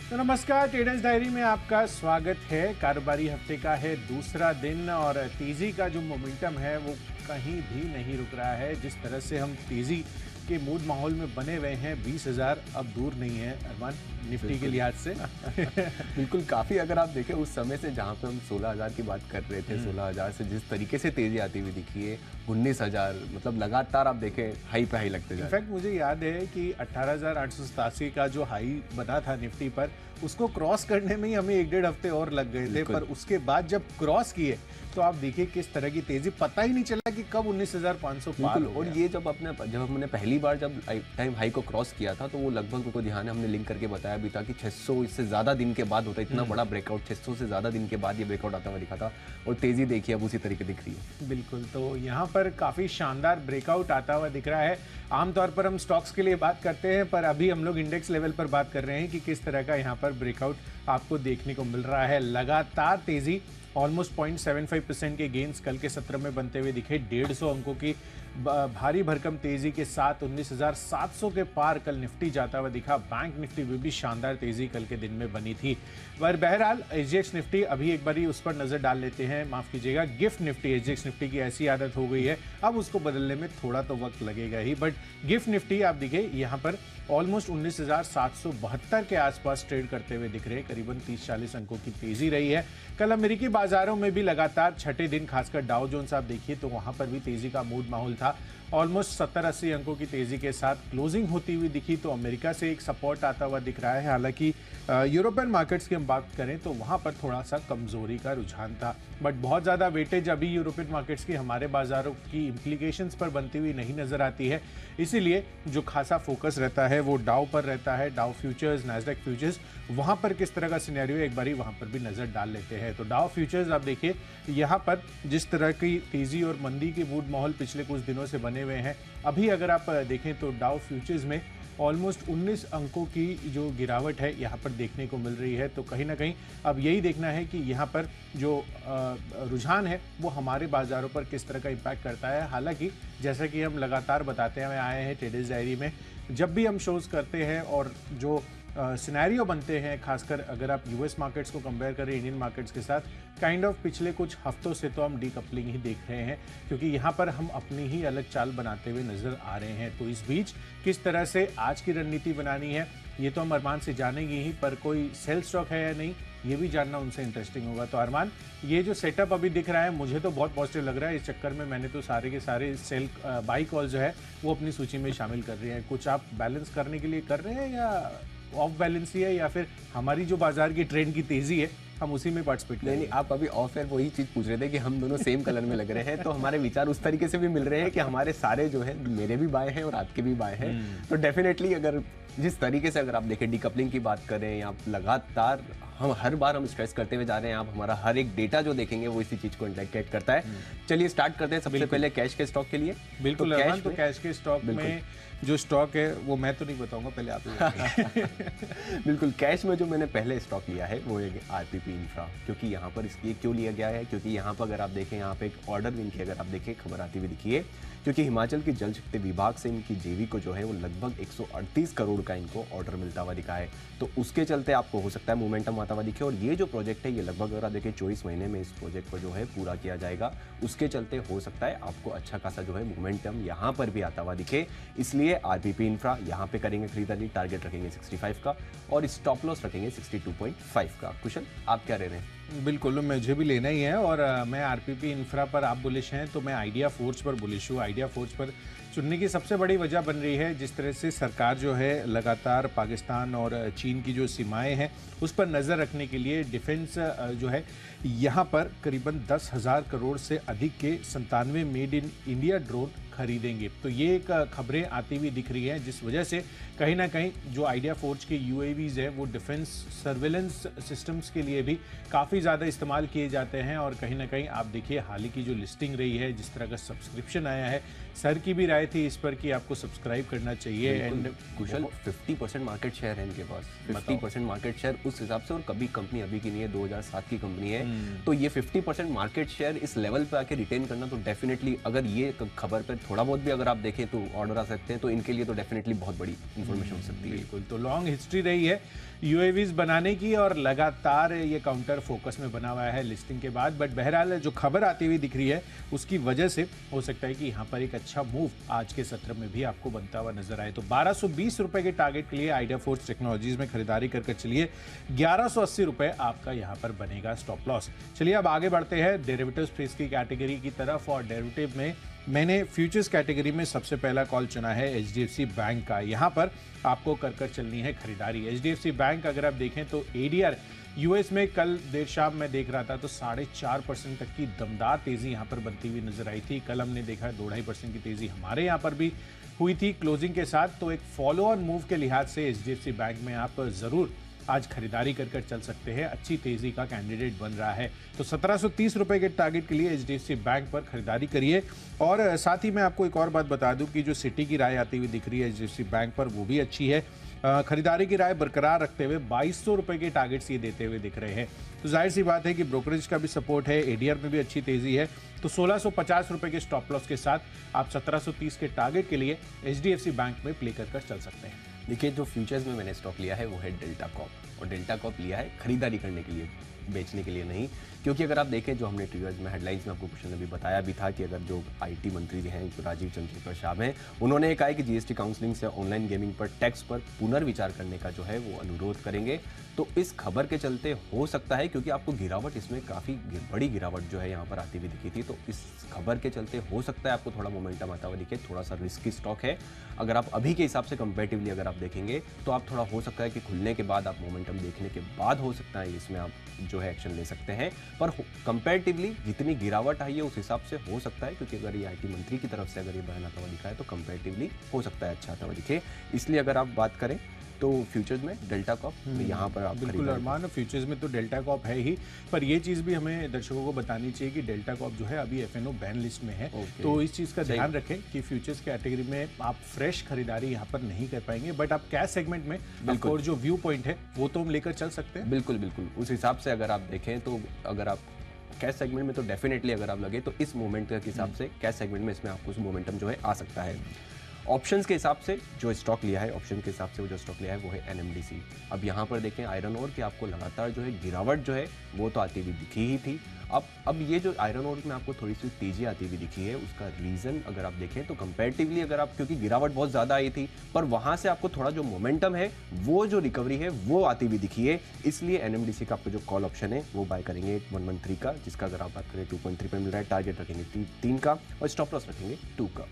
तो नमस्कार, traders diary में आपका स्वागत है। कारोबारी हफ्ते का है दूसरा दिन और तेजी का जो मोमेंटम है वो कहीं भी नहीं रुक रहा है। जिस तरह से हम तेजी के मूड माहौल में बने हुए हैं, 20,000 अब दूर नहीं है अरमान, निफ्टी के लिहाज से। बिल्कुल, काफ़ी अगर आप देखें उस समय से जहाँ पे हम 16,000 की बात कर रहे थे, 16,000 से जिस तरीके से तेजी आती हुई दिखी है, 19,000 मतलब लगातार आप देखें हाई पे हाई लगते जा रहे हैं। इनफैक्ट मुझे याद है कि 18,887 का जो हाई बना था निफ्टी पर, उसको क्रॉस करने में ही हमें 1-1.5 हफ्ते और लग गए थे। पर उसके बाद जब क्रॉस किए तो आप देखिए किस तरह की तेजी, पता ही नहीं चला कि कब 19,500 पार हो और गया। ये जब हमने पहली बार जब टाइम हाई को क्रॉस किया था तो वो लगभग को ध्यान है, हमने लिंक करके बताया भी था कि 600 इससे ज़्यादा दिन के बाद होता है इतना बड़ा ब्रेकआउट, 600 से ज़्यादा दिन के बाद ये ब्रेकआउट आता हुआ दिखा था और तेज़ी देखिए अब उसी तरीके दिख रही है। बिल्कुल, तो यहाँ पर काफ़ी शानदार ब्रेकआउट आता हुआ दिख रहा है। आमतौर पर हम स्टॉक्स के लिए बात करते हैं, पर अभी हम लोग इंडेक्स लेवल पर बात कर रहे हैं कि किस तरह का यहाँ पर ब्रेकआउट आपको देखने को मिल रहा है। लगातार तेज़ी, ऑलमोस्ट 0.75% के गेंस कल के सत्र में बनते हुए दिखे। 150 अंकों की भारी भरकम तेजी के साथ 19,700 के पार कल निफ्टी जाता हुआ दिखा। बैंक निफ्टी में भी शानदार तेजी कल के दिन में बनी थी। पर बहरहाल एसजीएक्स निफ्टी, अभी एक बारी उस पर नजर डाल लेते हैं। माफ कीजिएगा, गिफ्ट निफ्टी, एसजीएक्स निफ्टी की ऐसी आदत हो गई है, अब उसको बदलने में थोड़ा तो वक्त लगेगा ही। बट गिफ्ट निफ्टी आप देखिए यहाँ पर ऑलमोस्ट 19,772 के आसपास ट्रेड करते हुए दिख रहे हैं। करीबन 30-40 अंकों की तेजी रही है। कल अमेरिकी बाजारों में भी लगातार छठे दिन, खासकर डाउ जोन्स आप देखिए तो वहां पर भी तेजी का मूड माहौल था। ऑलमोस्ट 70-80 अंकों की तेजी के साथ क्लोजिंग होती हुई दिखी। तो अमेरिका से एक सपोर्ट आता हुआ दिख रहा है। हालांकि यूरोपियन मार्केट्स की हम बात करें तो वहां पर थोड़ा सा कमजोरी का रुझान था। बट बहुत ज़्यादा वेटेज अभी यूरोपियन मार्केट्स की हमारे बाजारों की इम्प्लीकेशंस पर बनती हुई नहीं नजर आती है। इसीलिए जो खासा फोकस रहता है वो डाउ पर रहता है। डाउ फ्यूचर्स, नैस्डैक फ्यूचर्स, वहां पर किस तरह का सिनेरियो है एक बारी वहां पर भी नजर डाल लेते हैं। तो डाउ फ्यूचर्स आप देखिए यहाँ पर जिस तरह की तेजी और मंदी के मूड माहौल पिछले कुछ दिनों से बने हुए हैं, अभी अगर आप देखें तो डाउ फ्यूचर्स में ऑलमोस्ट 19 अंकों की जो गिरावट है यहाँ पर देखने को मिल रही है। तो कहीं ना कहीं अब यही देखना है कि यहाँ पर जो रुझान है वो हमारे बाजारों पर किस तरह का इम्पैक्ट करता है। हालांकि जैसा कि हम लगातार बताते हुए आए हैं ट्रेडर्स डायरी में, जब भी हम शोज़ करते हैं और जो सिनेरियो बनते हैं, खासकर अगर आप यूएस मार्केट्स को कंपेयर करें इंडियन मार्केट्स के साथ, काइंड ऑफ पिछले कुछ हफ्तों से तो हम डीकपलिंग ही देख रहे हैं, क्योंकि यहाँ पर हम अपनी ही अलग चाल बनाते हुए नजर आ रहे हैं। तो इस बीच किस तरह से आज की रणनीति बनानी है ये तो हम अरमान से जानेंगे ही, पर कोई सेल स्टॉक है या नहीं ये भी जानना उनसे इंटरेस्टिंग होगा। तो अरमान, ये जो सेटअप अभी दिख रहा है मुझे तो बहुत पॉजिटिव लग रहा है। इस चक्कर में मैंने तो सारे के सारे सेल बाई कॉल जो है वो अपनी सूची में शामिल कर रहे हैं। कुछ आप बैलेंस करने के लिए कर रहे हैं या ऑफ बैलेंस ही है, या फिर हमारी जो बाजार की ट्रेंड की तेजी है हम उसी में पार्टिसिपेट करें? नहीं, आप अभी ऑफ एयर वही चीज़ पूछ रहे थे कि हम दोनों सेम कलर में लग रहे हैं, तो हमारे विचार उस तरीके से भी मिल रहे हैं कि हमारे सारे जो है, मेरे भी बाय हैं और आपके भी बाय हैं। तो डेफिनेटली अगर जिस तरीके से अगर आप देखें डीकपलिंग की बात करें या लगातार हम हर बार हम स्ट्रेस करते हुए जा रहे हैं, आप हमारा हर एक डेटा जो देखेंगे वो इसी चीज को इंडिकेट करता है। चलिए स्टार्ट करते हैं सबसे पहले कैश के स्टॉक के लिए। बिल्कुल अरमान, तो कैश के स्टॉक में जो स्टॉक है वो मैं तो नहीं बताऊंगा, पहले आप ही बिल्कुल, कैश में जो मैंने पहले स्टॉक लिया है वो है आरपीपी इंफ्रा। क्योंकि यहाँ पर इसलिए क्यों लिया गया है, क्योंकि यहाँ पर अगर आप देखें यहाँ पे एक ऑर्डर विन की अगर आप देखें खबर आती हुई दिखी है, क्योंकि हिमाचल की जल शक्ति विभाग से इनकी जेवी को जो है वो लगभग 138 करोड़ का इनको ऑर्डर मिलता हुआ दिखा है। तो उसके चलते आपको हो सकता है मोमेंटम आता हुआ दिखे। और ये जो प्रोजेक्ट है ये लगभग अगर आप देखें 24 महीने में इस प्रोजेक्ट को जो है पूरा किया जाएगा। उसके चलते हो सकता है आपको अच्छा खासा जो है मोमेंटम यहाँ पर भी आता हुआ दिखे। इसलिए आरपीपी इंफ्रा यहाँ पे करेंगे खरीदारी, टारगेट रखेंगे 65 का और स्टॉप लॉस रखेंगे 62.5 का। कुशल, आप क्या ले रहे हैं? बिल्कुल, मुझे भी लेना ही है। और मैं आरपीपी इंफ्रा पर आप बुलिश हैं तो मैं आइडिया फोर्ज पर बुलिश हूँ। आइडिया फोर्ज पर चुनने की सबसे बड़ी वजह बन रही है जिस तरह से सरकार जो है लगातार पाकिस्तान और चीन की जो सीमाएं हैं उस पर नज़र रखने के लिए डिफेंस जो है यहाँ पर करीबन 10,000 करोड़ से अधिक के 97 मेड इन इंडिया ड्रोन खरीदेंगे। तो ये एक खबरें आती हुई दिख रही हैं, जिस वजह से कहीं ना कहीं जो आइडिया फोर्ज के यूएवीज हैं वो डिफेंस सर्वेलेंस सिस्टम्स के लिए भी काफ़ी ज़्यादा इस्तेमाल किए जाते हैं। और कहीं ना कहीं आप देखिए हाल ही की जो लिस्टिंग रही है, जिस तरह का सब्सक्रिप्शन आया है, सर की भी राय थी इस पर कि आपको सब्सक्राइब करना चाहिए। एंड कुशल 50% मार्केट शेयर है इनके पास, 50% मार्केट शेयर उस हिसाब से। और कभी कंपनी अभी की नहीं है, 2007 की कंपनी है। तो ये 50% मार्केट शेयर इस लेवल पे आके रिटेन करना तो डेफिनेटली, अगर ये खबर पर थोड़ा बहुत भी अगर आप देखें तो ऑर्डर आ सकते हैं, तो इनके लिए तो डेफिनेटली बहुत बड़ी इन्फॉर्मेशन हो सकती है। बिल्कुल, तो लॉन्ग हिस्ट्री रही है यूएवीज बनाने की और लगातार ये काउंटर फोकस में बना हुआ है लिस्टिंग के बाद। बट बहरहाल जो खबर आती हुई दिख रही है उसकी वजह से हो सकता है कि यहाँ पर एक अच्छा मूव आज के सत्र में भी आपको बनता हुआ नजर आए। तो 1220 रुपए के टारगेट के लिए आइडिया फोर्स टेक्नोलॉजीज में खरीदारी कर चलिए, 1180 रुपए आपका यहाँ पर बनेगा स्टॉप लॉस। चलिए अब आगे बढ़ते हैं डेरिवेटिव स्पेस की कैटेगरी की तरफ, और डेरिवेटिव में मैंने फ्यूचर्स कैटेगरी में सबसे पहला कॉल चुना है एचडीएफसी बैंक का। यहाँ पर आपको कर चलनी है खरीदारी। एचडीएफसी बैंक अगर आप देखें तो एडीआर यूएस में कल देर शाम मैं देख रहा था तो 4.5% तक की दमदार तेजी यहाँ पर बनती हुई नजर आई थी। कल हमने देखा 2.5% की तेजी हमारे यहाँ पर भी हुई थी क्लोजिंग के साथ। तो एक फॉलो ऑन मूव के लिहाज से एचडीएफसी बैंक में आप जरूर आज खरीदारी कर चल सकते हैं, अच्छी तेजी का कैंडिडेट बन रहा है। तो 1730 रुपए के टारगेट के लिए एचडीएफसी बैंक पर खरीदारी करिए। और साथ ही मैं आपको एक और बात बता दूं कि जो सिटी की राय आती हुई दिख रही है एचडीएफसी बैंक पर वो भी अच्छी है। खरीदारी की राय बरकरार रखते हुए 2200 रुपए के टारगेट्स ये देते हुए दिख रहे हैं। तो जाहिर सी बात है कि ब्रोकरेज का भी सपोर्ट है, एडीआर में भी अच्छी तेजी है। तो 1650 रुपए के स्टॉप लॉस के साथ आप 1730 के टारगेट के लिए एचडीएफसी बैंक में प्ले कर चल सकते हैं। देखिए, जो फ्यूचर्स में मैंने स्टॉक लिया है वो है डेल्टा कॉर्प, और डेल्टा कॉर्प लिया है खरीदारी करने के लिए, बेचने के लिए नहीं। क्योंकि अगर आप देखें, जो हमने ट्रिगर्स में हेडलाइंस में आपको क्वेश्चन अभी बताया भी था कि अगर जो आईटी मंत्री हैं जो राजीव चंद्रशेखर शाह हैं, उन्होंने कहा है कि जीएसटी काउंसलिंग से ऑनलाइन गेमिंग पर टैक्स पर पुनर्विचार करने का जो है वो अनुरोध करेंगे। तो इस खबर के चलते हो सकता है, क्योंकि आपको गिरावट इसमें काफ़ी बड़ी गिरावट जो है यहाँ पर आती हुई दिखी थी, तो इस खबर के चलते हो सकता है आपको थोड़ा मोमेंटम आता हुआ दिखे। थोड़ा सा रिस्की स्टॉक है। अगर आप अभी के हिसाब से कंपेरेटिवली अगर आप देखेंगे तो आप थोड़ा हो सकता है कि खुलने के बाद आप मोमेंटम देखने के बाद हो सकता है इसमें आप जो है एक्शन ले सकते हैं। पर कंपेरेटिवली जितनी गिरावट आई है उस हिसाब से हो सकता है, क्योंकि अगर ये आईटी मंत्री की तरफ से अगर ये बयान आता हुआ दिखा है तो कंपेरेटिवली हो सकता है अच्छा आता हुआ दिखे। इसलिए अगर आप बात करें तो फ्यूचर्स में डेल्टा कॉप यहाँ पर आप बिल्कुल अरमान, फ्यूचर्स में तो डेल्टा कॉप है ही, पर ये चीज़ भी हमें दर्शकों को बतानी चाहिए कि डेल्टा कॉप जो है अभी एफएनओ बैन लिस्ट में है। तो इस चीज़ का ध्यान रखें कि फ्यूचर्स कैटेगरी में आप फ्रेश खरीदारी यहाँ पर नहीं कर पाएंगे। बट आप कैश सेगमेंट में और जो व्यू पॉइंट है वो तो हम लेकर चल सकते हैं। बिल्कुल बिल्कुल, उस हिसाब से अगर आप देखें तो अगर आप कैश सेगमेंट में तो डेफिनेटली अगर आप लगे तो इस मोमेंट के हिसाब से कैश सेगमेंट में इसमें आपको मोमेंटम जो है आ सकता है। ऑप्शंस के हिसाब से जो स्टॉक लिया है, ऑप्शन के हिसाब से वो जो स्टॉक लिया है वो है एनएमडीसी। अब यहाँ पर देखें आयरन ओर कि आपको लगातार जो है गिरावट जो है वो तो आती हुई दिखी ही थी। अब ये जो आयरन ओर में आपको थोड़ी सी तेजी आती हुई दिखी है, उसका रीज़न अगर आप देखें तो कंपैरेटिवली अगर आप, क्योंकि गिरावट बहुत ज़्यादा आई थी, पर वहाँ से आपको थोड़ा जो मोमेंटम है वो जो रिकवरी है वो आती हुई दिखी है। इसलिए एनएमडीसी का आपको जो कॉल ऑप्शन है वो बाय करेंगे 113 का, जिसका अगर आप बात करें 2.3 पे मिल रहा है। टारगेट रखेंगे 3 का और स्टॉप लॉस रखेंगे 2 का।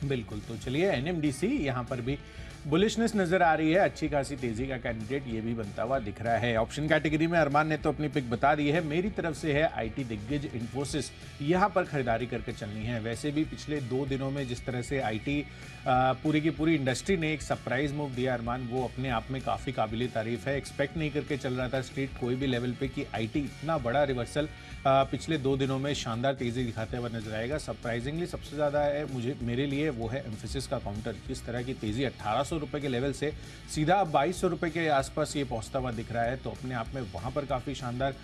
बिल्कुल, तो चलिए एनएमडीसी यहाँ पर भी बुलिशनेस नजर आ रही है, अच्छी खासी तेजी का कैंडिडेट ये भी बनता हुआ दिख रहा है। ऑप्शन कैटेगरी में अरमान ने तो अपनी पिक बता दी है, मेरी तरफ से है आईटी दिग्गज इन्फोसिस, यहाँ पर खरीदारी करके चलनी है। वैसे भी पिछले 2 दिनों में जिस तरह से आईटी पूरी की पूरी इंडस्ट्री ने एक सरप्राइज मूव दिया अरमान, वो अपने आप में काफ़ी काबिल तारीफ है। एक्सपेक्ट नहीं करके चल रहा था स्ट्रीट कोई भी लेवल पे कि आईटी इतना बड़ा रिवर्सल पिछले 2 दिनों में शानदार तेजी दिखाते हुए नजर आएगा। सरप्राइजिंगली सबसे ज़्यादा है मेरे लिए वो है एम्फेसिस का काउंटर। किस तरह की तेजी 1800 रुपए के लेवल से सीधा 2200 रुपए के आसपास ये पहुंचता हुआ दिख रहा है, तो अपने आप में वहां पर काफ़ी शानदार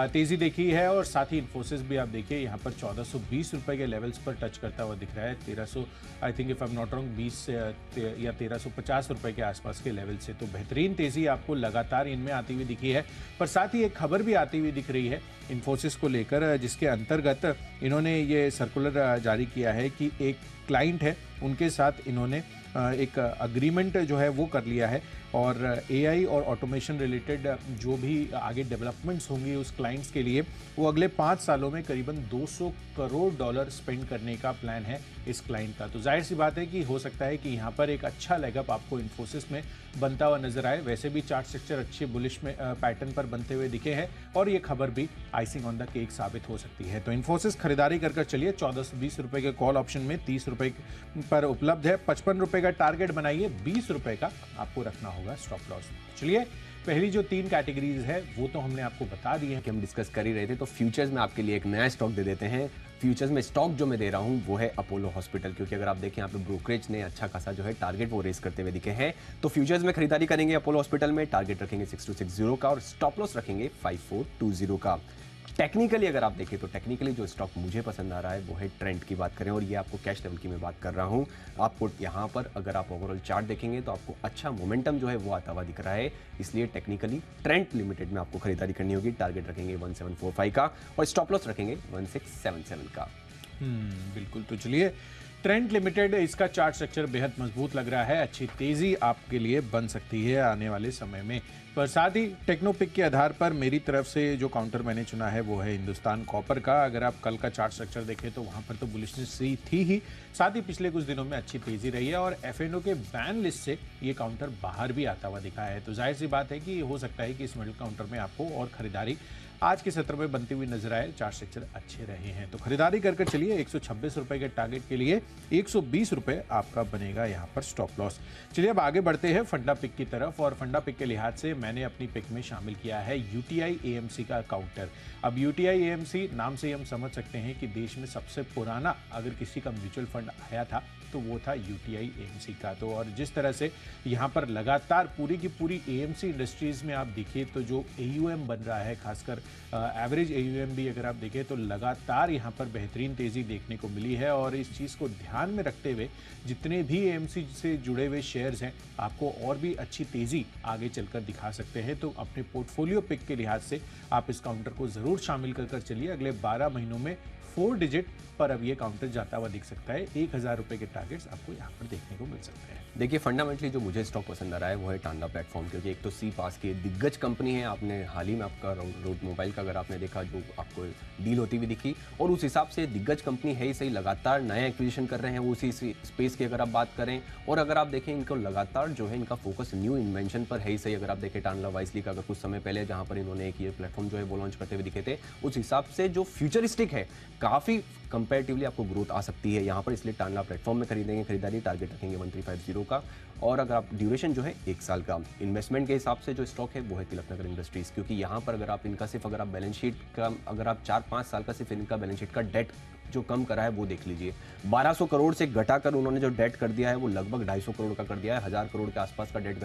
तेजी देखी है। और साथ ही इन्फोसिस भी आप देखिए यहाँ पर 1420 रुपए के लेवल्स पर टच करता हुआ दिख रहा है। 1300 I think if I am not wrong 20 या 1350 रुपए के आसपास के लेवल से, तो बेहतरीन तेजी आपको लगातार इनमें आती हुई दिखी है। पर साथ ही एक खबर भी आती हुई दिख रही है इन्फोसिस को लेकर, जिसके अंतर्गत इन्होंने ये सर्कुलर जारी किया है कि एक क्लाइंट है उनके साथ इन्होंने एक अग्रीमेंट जो है वो कर लिया है, और एआई और ऑटोमेशन रिलेटेड जो भी आगे डेवलपमेंट्स होंगी उस क्लाइंट्स के लिए वो अगले 5 सालों में करीबन $200 करोड़ स्पेंड करने का प्लान है इस क्लाइंट का। तो जाहिर सी बात है कि हो सकता है कि यहाँ पर एक अच्छा लेगअप आपको इन्फोसिस में बनता हुआ नजर आए। वैसे भी चार्ट स्ट्रक्चर अच्छे बुलिश में पैटर्न पर बनते हुए दिखे हैं, और ये खबर भी आइसिंग ऑन द केक साबित हो सकती है। तो इन्फोसिस खरीदारी कर चलिए, 1420 रुपए के कॉल ऑप्शन में 30 रुपए पर उपलब्ध है। 55 रुपए का टारगेट बनाइए, 20 रुपए का आपको रखना होगा स्टॉप लॉस। चलिए पहली जो 3 कैटेगरीज है वो तो हमने आपको बता दी है कि हम डिस्कस कर ही रहे थे, तो फ्यूचर्स में आपके लिए एक नया स्टॉक दे देते हैं। फ्यूचर्स में स्टॉक जो मैं दे रहा हूं वो है अपोलो हॉस्पिटल, क्योंकि अगर आप देखें यहाँ पे ब्रोकरेज ने अच्छा खासा जो है टारगेट वो रेस करते हुए दिखे हैं। तो फ्यूचर्स में खरीदारी करेंगे अपोलो हॉस्पिटल में, टारगेट रखेंगे 6260 का और स्टॉप लॉस रखेंगे 5420 का। टेक्निकली अगर आप देखें तो टेक्निकली जो स्टॉक मुझे पसंद आ रहा है वो है ट्रेंड की बात करें, और ये आपको कैश लेवल की मैं बात कर रहा हूँ। आपको यहाँ पर अगर आप ओवरऑल चार्ट देखेंगे तो आपको अच्छा मोमेंटम जो है वो आता हुआ दिख रहा है, इसलिए टेक्निकली ट्रेंड लिमिटेड में आपको खरीदारी करनी होगी। टारगेट रखेंगे 1745 का और स्टॉप लॉस रखेंगे 1677 का। बिल्कुल। तो चलिए, ट्रेंड लिमिटेड, इसका चार्ट स्ट्रक्चर बेहद मजबूत लग रहा है, अच्छी तेजी आपके लिए बन सकती है आने वाले समय में। पर साथ ही टेक्नोपिक के आधार पर मेरी तरफ से जो काउंटर मैंने चुना है वो है हिंदुस्तान कॉपर का। अगर आप कल का चार्ट स्ट्रक्चर देखें तो वहां पर तो बुलिशनेस थी ही, साथ ही पिछले कुछ दिनों में अच्छी तेजी रही है और एफएनओ के बैन लिस्ट से ये काउंटर बाहर भी आता हुआ दिखा है। तो जाहिर सी बात है कि हो सकता है कि इस मिडिल काउंटर में आपको और खरीदारी आज के सत्र में बनती हुई नजर आए। चार्ट स्ट्रक्चर अच्छे रहे हैं तो खरीदारी करके चलिए। 126 रुपए के टारगेट के लिए 120 रुपए आपका बनेगा यहाँ पर स्टॉप लॉस। चलिए अब आगे बढ़ते हैं फंडा पिक की तरफ, और फंडा पिक के लिहाज से मैंने अपनी पिक में शामिल किया है यूटीआई एएमसी का काउंटर। अब यूटीआई एएमसी नाम से हम समझ सकते हैं कि देश में सबसे पुराना अगर किसी का म्यूचुअल फंड आया था तो वो था यूटीआई एएमसी का। तो और जिस तरह से यहाँ पर लगातार पूरी की पूरी एएमसी इंडस्ट्रीज में आप देखिए तो जो एयूएम बन रहा है, खासकर एवरेज एयूएम भी अगर आप देखें तो लगातार यहाँ पर बेहतरीन तेजी देखने को मिली है। और इस चीज़ को ध्यान में रखते हुए जितने भी एएमसी से जुड़े हुए शेयर्स हैं आपको और भी अच्छी तेजी आगे चलकर दिखा सकते हैं। तो अपने पोर्टफोलियो पिक के लिहाज से आप इस काउंटर को जरूर शामिल कर चलिए। अगले 12 महीनों में 4 डिजिट पर अब ये काउंटर जाता हुआ दिख सकता है। 1000 रुपए के टारगेट्स आपको यहाँ पर देखने को मिल सकते हैं। देखिए फंडामेंटली जो मुझे स्टॉक पसंद आ रहा है वो है टांडा प्लेटफॉर्म, क्योंकि एक तो सी पास की दिग्गज कंपनी है। आपने हाल ही में आपका रोड मोबाइल का अगर आपने देखा जो आपको डील होती हुई दिखी, और उस हिसाब से दिग्गज कंपनी है ही सही, लगातार नया एक्विजिशन कर रहे हैं उसी स्पेस की अगर आप बात करें। और अगर आप देखें इनको लगातार जो है इनका फोकस न्यू इन्वेंशन पर है ही सही। अगर आप देखें टांडा वाइसली का अगर कुछ समय पहले जहाँ पर इन्होंने एक ये प्लेटफॉर्म जो है वो लॉन्च करते हुए दिखे थे, उस हिसाब से जो फ्यूचरिस्टिक है काफ़ी कंपैरेटिवली आपको ग्रोथ आ सकती है यहाँ पर, इसलिए टांडा प्लेटफॉर्म में खरीदेंगे। खरीदारी टारगेट रखेंगे 1350 का, और अगर आप ड्यूरेशन जो है 1 साल का। इन्वेस्टमेंट के हिसाब से जो स्टॉक है वो है तिलकनगर इंडस्ट्रीज, क्योंकि यहाँ पर अगर आप इनका सिर्फ अगर आप बैलेंस शीट का अगर आप 4-5 साल का सिर्फ इनका बैलेंस शीट का डेट जो कम करा है वो देख लीजिए। 1200 करोड़ से घटाकर उन्होंने जो डेट कर दिया है वो लगभग 250 करोड़ का कर दिया है। 1000 करोड़ के आसपास का डेट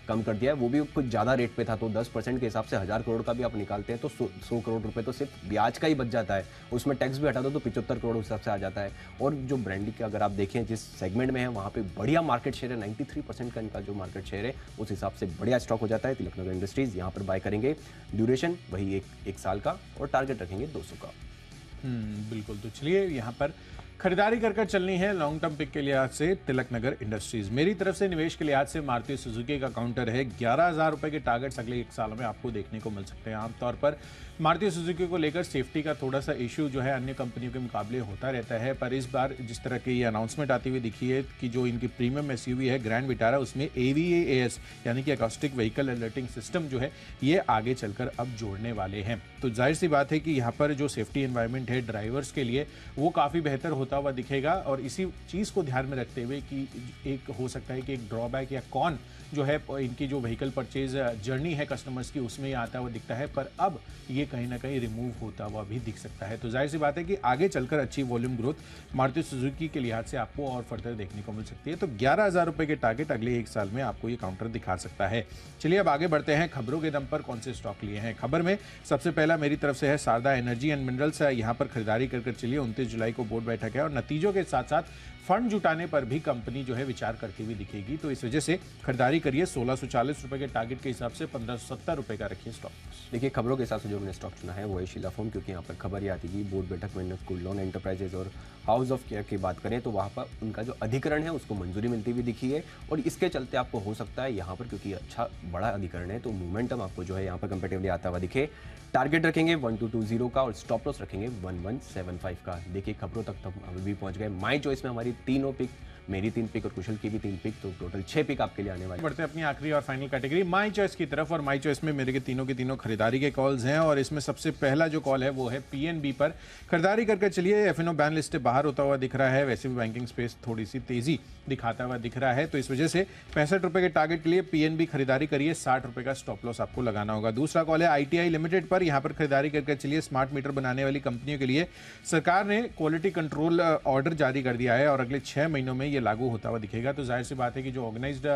कम कर दिया है, वो भी कुछ ज़्यादा रेट पे था। तो 10% के हिसाब से 1000 करोड़ का भी आप निकालते हैं तो 100 करोड़ रुपए तो सिर्फ ब्याज का ही बच जाता है, उसमें टैक्स भी हटा दो तो 75 करोड़ उस हिसाब से आ जाता है। और जो ब्रांडी का अगर आप देखें जिस सेगमेंट में है वहाँ पे बढ़िया मार्केट शेयर है, 93% का इनका जो मार्केट शेयर है, उस हिसाब से बढ़िया स्टॉक हो जाता है। तिलकनगर इंडस्ट्रीज यहाँ पर बाय करेंगे। ड्यूरेशन वही एक साल का, और टारगेट रखेंगे 200 का। बिल्कुल। तो चलिए यहाँ पर खरीदारी कर चलनी है लॉन्ग टर्म पिक के लिहाज से तिलकनगर इंडस्ट्रीज। मेरी तरफ से निवेश के लिहाज से मारुति सुजुकी का काउंटर है। 11,000 रुपए के टारगेट्स अगले 1 साल में आपको देखने को मिल सकते हैं। आमतौर पर मारुति सुजुकी को लेकर सेफ्टी का थोड़ा सा इशू जो है अन्य कंपनियों के मुकाबले होता रहता है, पर इस बार जिस तरह की ये अनाउंसमेंट आती हुई दिखी है कि जो इनकी प्रीमियम एसयूवी है ग्रैंड विटारा, उसमें AVAS यानी कि अकॉस्टिक व्हीकल अलर्टिंग सिस्टम जो है ये आगे चलकर अब जोड़ने वाले हैं। तो जाहिर सी बात है कि यहाँ पर जो सेफ्टी एनवायरनमेंट है ड्राइवर्स के लिए वो काफ़ी बेहतर होता हुआ दिखेगा। और इसी चीज़ को ध्यान में रखते हुए कि एक हो सकता है कि एक ड्रॉबैक या कौन जो है इनकी जो व्हीकल परचेज जर्नी है कस्टमर्स की उसमें आता हुआ दिखता है, पर अब ये कहीं ना कहीं रिमूव होता हुआ भी दिख सकता है। तो जाहिर सी बात है कि आगे चलकर अच्छी वॉल्यूम ग्रोथ मारुति सुजुकी के लिहाज से आपको और फर्दर देखने को मिल सकती है। तो 11,000 रुपए के टारगेट अगले 1 साल में आपको ये काउंटर दिखा सकता है। चलिए अब आगे बढ़ते हैं खबरों के दम पर कौन से स्टॉक लिए हैं। खबर में सबसे पहला मेरी तरफ से है शारदा एनर्जी एंड मिनरल्स। यहाँ पर खरीदारी कर चलिए। 29 जुलाई को बोर्ड बैठक है और नतीजों के साथ साथ फंड जुटाने पर भी कंपनी जो है विचार करती हुई दिखेगी। तो इस वजह से खरीदारी करिए। 1640 रुपए के टारगेट के हिसाब से 1570 रुपए का रखिए स्टॉक। देखिए खबरों के हिसाब से जो मैंने स्टॉक चुना है वो है शीला फोम, क्योंकि यहाँ पर खबर ये आती है बोर्ड बैठक में कुल्लॉन एंटरप्राइजेज और हाउस ऑफ केयर की बात करें तो वहाँ पर उनका जो अधिकरण है उसको मंजूरी मिलती हुई दिखी है। और इसके चलते आपको हो सकता है यहाँ पर, क्योंकि अच्छा बड़ा अधिकरण है तो मोमेंटम आपको जो है यहाँ पर कंपेटिवली आता हुआ दिखे। टारगेट रखेंगे 1220 का और स्टॉप लॉस रखेंगे 1175 का। देखिए खबरों तक तो अभी भी पहुंच गए। माई चॉइस में हमारी तीनों पिक, मेरी 3 पिक और कुशल की भी 3 पिक, तो टोटल 6 पिक आपके लिए आने वाली। बढ़ते हैं अपनी आखिरी और फाइनल कैटेगरी माई चॉइस की तरफ। और माई चॉइस में मेरे के तीनों खरीदारी के कॉल्स हैं और इसमें सबसे पहला जो कॉल है वो है PNB पर। खरीदारी करके चलिए। एफएनओ बैन लिस्ट से बाहर होता हुआ दिख रहा है, वैसे भी बैंकिंग स्पेस थोड़ी सी तेजी दिखाता हुआ दिख रहा है, तो इस वजह से 65 रुपए के टारगेट के लिए PNB खरीदारी करिए। 60 रुपए का स्टॉप लॉस आपको लगाना होगा। दूसरा कॉल है ITI लिमिटेड पर। यहाँ पर खरीदारी करके चलिए। स्मार्ट मीटर बनाने वाली कंपनियों के लिए सरकार ने क्वालिटी कंट्रोल ऑर्डर जारी कर दिया है और अगले 6 महीनों में ये लागू होता हुआ दिखेगा। तो जाहिर सी बात है कि जो ऑर्गेनाइज्ड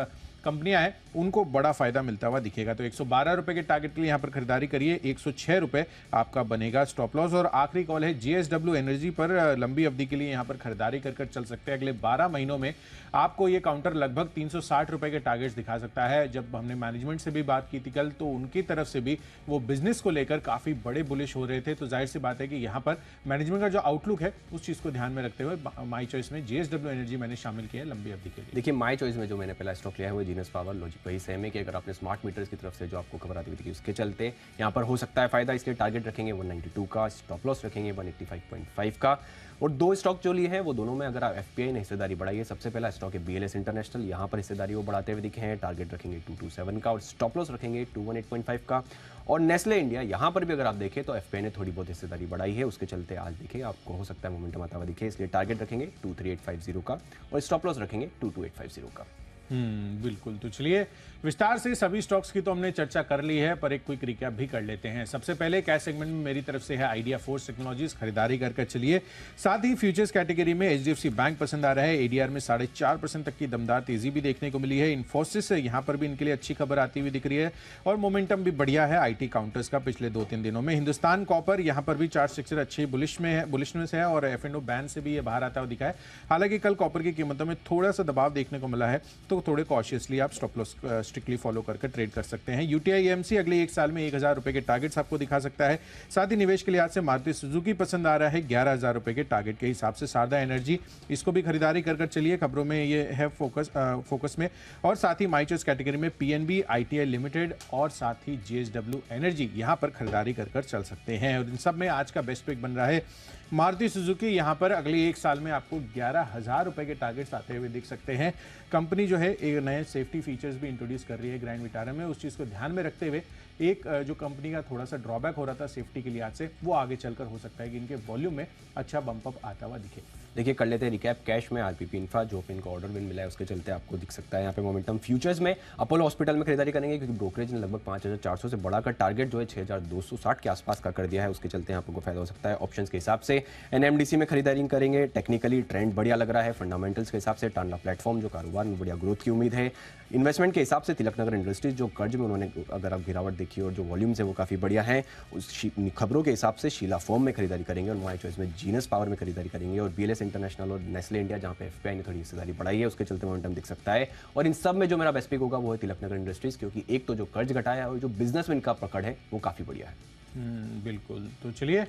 कंपनियां हैं उनको बड़ा फायदा मिलता हुआ दिखेगा। तो 112 रुपए के टारगेट के लिए यहाँ पर खरीदारी करिए, 106 रुपए आपका बनेगा स्टॉप लॉस। और आखिरी कॉल है JSW एनर्जी पर, लंबी अवधि के लिए यहाँ पर खरीदारी कर चल सकते हैं। अगले 12 महीनों में आपको ये काउंटर लगभग 360 रुपए के टारगेट्स दिखा सकता है। जब हमने मैनेजमेंट से भी बात की थी कल, तो उनकी तरफ से भी वो बिजनेस को लेकर काफी बड़े बुलिश हो रहे थे। तो जाहिर सी बात है कि यहाँ पर मैनेजमेंट का जो आउटलुक है उस चीज को ध्यान में रखते हुए माई चॉइस में JSW एनर्जी मैंने शामिल किया है लंबी अवधि के लिए। देखिए माई चॉइस में जो मैंने पहला स्टॉक लिया है वो जीनस पावर लॉजिक। वही सेम है कि अगर आपने स्मार्ट मीटर्स की तरफ से जो आपको खबर आती थी उसके चलते यहाँ पर हो सकता है फायदा, इसलिए टारगेट रखेंगे 192 का, स्टॉप लॉस रखेंगे 185.5 का। और दो स्टॉक जो लिए हैं वो दोनों में अगर आप FPI ने हिस्सेदारी बढ़ाई है। सबसे पहला स्टॉक है BLS इंटरनेशनल, यहाँ पर हिस्सेदारी वो बढ़ाते हुए दिखे हैं, टारगेट रखेंगे 227 का और स्टॉप लॉस रखेंगे 218.5 का। और नेस्ले इंडिया, यहाँ पर भी अगर आप देखें तो FPI ने थोड़ी बहुत हिस्सेदारी बढ़ाई है, उसके चलते आज देखें आपको हो सकता है मोमेंटम आता हुआ दिखे, इसलिए टारगेट रखेंगे 23850 का और स्टॉप लॉस रखेंगे 22850 का। बिल्कुल। तो चलिए विस्तार से सभी स्टॉक्स की तो हमने चर्चा कर ली है, पर एक क्विक रिकैप भी कर लेते हैं। सबसे पहले कैश सेगमेंट में मेरी तरफ से है आइडिया फोर्स टेक्नोलॉजीज, खरीदारी कर चलिए। साथ ही फ्यूचर्स कैटेगरी में HDFC बैंक पसंद आ रहा है, ADR में 4.5% तक की दमदार तेजी भी देखने को मिली है। इन्फोसिस यहाँ पर भी इनके लिए अच्छी खबर आती हुई दिख रही है और मोमेंटम भी बढ़िया है IT काउंटर्स का पिछले 2-3 दिनों में। हिंदुस्तान कॉपर यहाँ पर भी चार्ट स्ट्रक्चर अच्छी बुलिशनेस है और F&O बैन से भी ये बाहर आता हुआ दिखा है। हालांकि कल कॉपर की कीमतों में थोड़ा सा दबाव देखने को मिला है, तो थोड़े कॉशियसली आप स्टॉप लॉस स्ट्रिक्टली फॉलो करके ट्रेड कर सकते हैं। UTI AMC अगले एक साल में 1000 रुपए के टारगेट्स आपको दिखा सकता है। साथ ही निवेश के लिहाज से मारुति सुजुकी पसंद आ रहा है 11000 रुपए के टारगेट के हिसाब से। शारदा एनर्जी, इसको भी खरीदारी कर चलिए, खबरों में ये है फोकस में। और साथ ही माई चॉइस कैटेगरी में PNB, ITI लिमिटेड और साथ ही JSW एनर्जी यहाँ पर खरीदारी कर चल सकते हैं। और इन सब में आज का बेस्ट पिक बन रहा है मारुति सुजुकी। यहाँ पर अगले एक साल में आपको 11000 रुपए के टारगेट्स आते हुए दिख सकते हैं। कंपनी जो है एक नए सेफ्टी फीचर्स भी इंट्रोड्यूस कर रही है ग्रैंड विटारा में, उस चीज़ को ध्यान में रखते हुए एक जो कंपनी का थोड़ा सा ड्रॉबैक हो रहा था सेफ्टी के लिहाज से, वो आगे चलकर हो सकता है कि इनके वॉल्यूम में अच्छा बम्प अप आता हुआ दिखे। देखिए कर लेते हैं रिकैप। कैश में RPP इंफ्रा जो इनको ऑर्डर विन मिला है उसके चलते आपको दिख सकता है यहाँ पे मोमेंटम। फ्यूचर्स में अपोलो हॉस्पिटल में खरीदारी करेंगे क्योंकि ब्रोकरेज ने लगभग 5400 से बढ़ाकर टारगेट जो है 6260 के आसपास का कर दिया है, उसके चलते आपको फायदा हो सकता है ऑप्शंस के हिसाब से। NMDC में खरीदारी करेंगे, टेक्निकली ट्रेंड बढ़िया लग रहा है, फंडामेंटल्स के हिसाब से टांडा प्लेटफॉर्म जो कारोबार में बढ़िया ग्रोथ की उम्मीद है। इन्वेस्टमेंट के हिसाब से तिलकनगर इंडस्ट्रीज जो कर्ज में उन्होंने अगर आप गिरावट देखी और जो वॉल्यूम्स है वो काफ़ी बढ़िया है, उस खबरों के हिसाब से शीला फोम में खरीदारी करेंगे और माई चॉइस में जीनस पावर में खरीदारी करेंगे। और BLS इंटरनेशनल और नेस्ले इंडिया जहाँ पे FPI ने थोड़ी हिस्सेदारी बढ़ाई है उसके चलते मोमेंटम दिख सकता है। और इन सब में जो मेरा बेस्ट पिक होगा वो है तिलकनगर इंडस्ट्रीज, क्योंकि एक तो जो कर्ज घटाया है और जो बिजनेस में इनका पकड़ है वो काफ़ी बढ़िया है। बिल्कुल। तो चलिए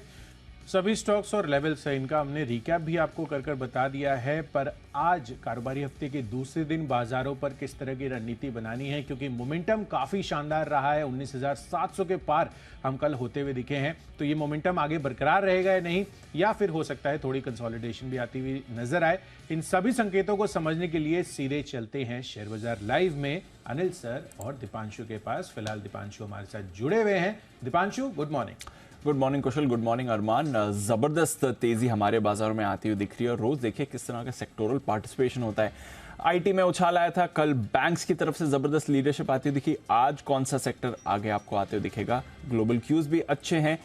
सभी स्टॉक्स और लेवल्स है इनका हमने रिकैप भी आपको कर बता दिया है। पर आज कारोबारी हफ्ते के दूसरे दिन बाजारों पर किस तरह की रणनीति बनानी है, क्योंकि मोमेंटम काफ़ी शानदार रहा है, 19,700 के पार हम कल होते हुए दिखे हैं। तो ये मोमेंटम आगे बरकरार रहेगा या नहीं, या फिर हो सकता है थोड़ी कंसोलिडेशन भी आती हुई नजर आए। इन सभी संकेतों को समझने के लिए सीधे चलते हैं शेयर बाजार लाइव में अनिल सर और दीपांशु के पास। फिलहाल दीपांशु हमारे साथ जुड़े हुए हैं। Deepanshu, good morning. Good morning Kushal, good morning Armaan. जबरदस्त तेजी हमारे बाजार में आती हुई दिख रही है और रोज देखिए किस तरह का सेक्टोरल पार्टिसिपेशन होता है। IT में उछाल आया था, कल बैंक्स की तरफ से जबरदस्त लीडरशिप आती हुई दिखी। आज कौन सा सेक्टर आगे आपको आते हुए दिखेगा? ग्लोबल क्यूज भी अच्छे हैं।